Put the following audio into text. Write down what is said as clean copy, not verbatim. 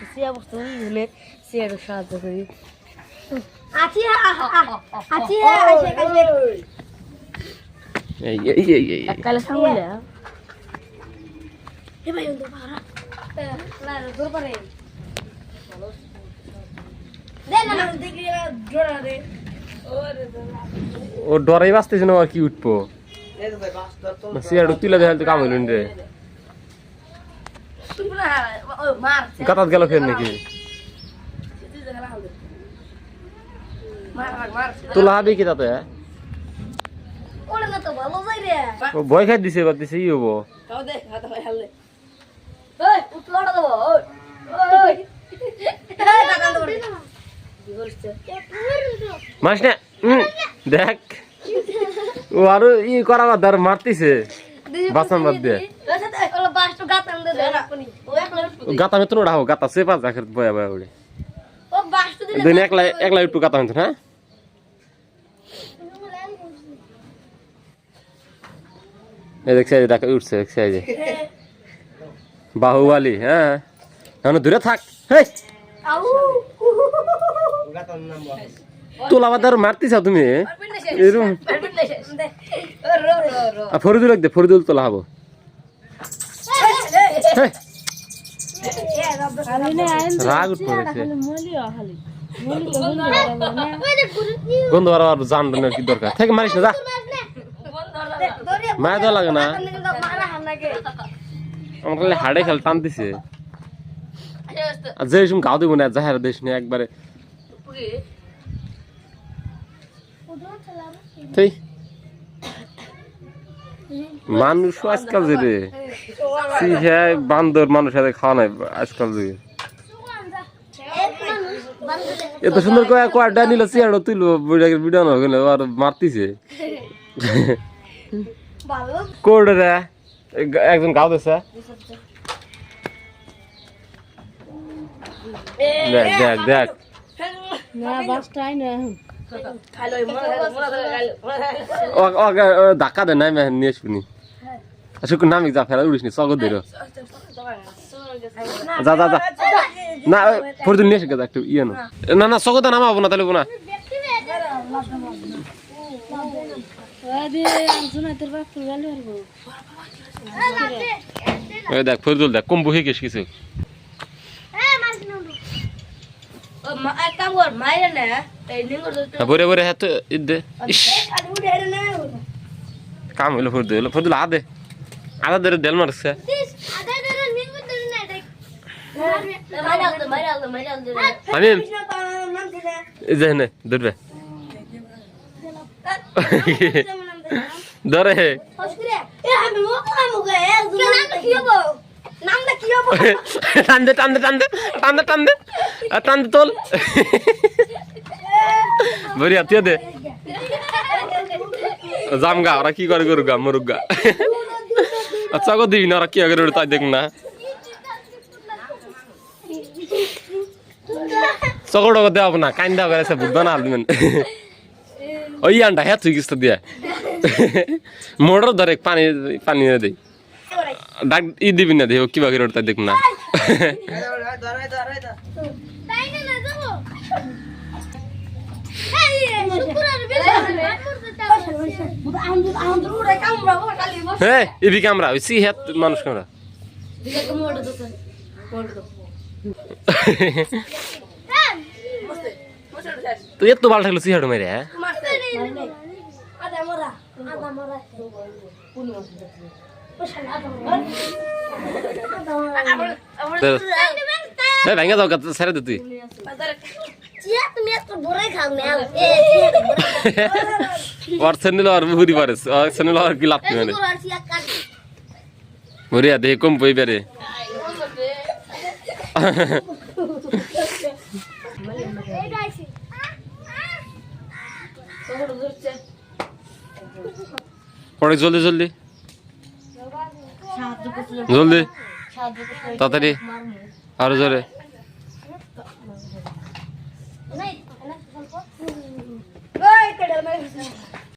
সিয়া বস্তু হলে সিয়ার সাহায্য করি আছি আছি এই কালে সামলে এ ভাই অন্ত পারা না দূর পারে দে না দেখি ডরা রে ও ডরাই বাঁচতেছে না আর কি উঠবো সিয়ার তুলে দেখাল তো কাম হইল রে গাতাত গেল ফের নাকি তোলা হবে কি তাতে ওরে না তো ভালো যাই রে ও ভয় খাই দিছে এবার দিছে ই হবো তাও দে হাতে ভাই হাল দে ওই উঠলাটা দেবো ওই ওই দাদা তো বড় দিবলছে মাস না দেখ ও আরো ই করা বাদ আর মারতিছে বাসন বাদ দিয়ে ওলা বাসটো গাতাম দে দে আপনি ও একলা গাতা মে তো রাখো গাতা সে পাঁচ আখের বয়া বয়া উড়ে ও বাসটো দিলে দিন একলা একলা একটু গাতা হইতো না এই দেখছে এই দেখে উঠছে দেখছে এই যে বাহুবলী হ্যাঁ এখন দূরে থাক হেই আউ তোলা বাদ আর মারতিছ তুমি এরকম ফরিদুল দে ফরিদুল তোলা হবো হেই রাগ উঠবে গন্ধ আর জানবেন কি দরকার থেকে মারিস না যা মায়া দেওয়া লাগে না আমার খালি হাড়ে খেল টান দিছে আর যে সময় গাও দিব না যাহার দেশ নিয়ে একবারে তুই মানুষ আজকাল যে রে হ্যাঁ বান্দর মানুষ হাতে খাওয়া নাই আজকাল যে এত সুন্দর কয়েকটা নিল চেয়ারও তুইলো ভিডিও না গেলে আর মারতিছে কোড রে একজন গাও দিছে দেখ দেখ দেখ না বাসটাই না ধাক্কা দেয় নাই নিয়ে শুনি আসলে নামি যা ফেরা উড়িস নি চগত ধরো যা যা যা না ফরিদুল নিয়ে এসে গেছে একটু ইয়ে না না চগত নামাবো না তাহলে না দেখ ফরিদুল দেখ কম্বু হয়ে গেছে কিছু বরে বরে হাত দে কাম হইলো ফরিদুল ফরিদুল হাত দে আদা ধরে দেল মারছে আমি এই যে নে ধরবে ধরে টানদে টানদে টানদে টানদে টানদে টানদে তোল বরিয়া তুই দে জামগা ওরা কি করে গরুগা মরুগা আচ্ছা গো দিবি না ওরা কি আগে তাই দেখ না চকড় দেওয়া না কান্দা করেছে বুঝবা না আলমেন ওই আনটা হ্যাঁ তুই কিছু দিয়ে মোটর ধরে পানি পানি দেই ডাক ই দিবি না দেহ কিবা করে তাই দেখ না হ্যাঁ ইবি কামরা ওই সি হ্যাঁ মানুষ কামরা তুই এত ভালো থাকলো সিহাড়ু মেরে হ্যাঁ ভেঙে যাও ছেড়ে দে তুই ওর সেনিল আর বুঝি পারিস সেনিল আর কি লাভ মানে বরিয়া দেহে কম বই বেড়ে পড়ে জলদি জলদি জলদি তাড়াতাড়ি আরো জোরে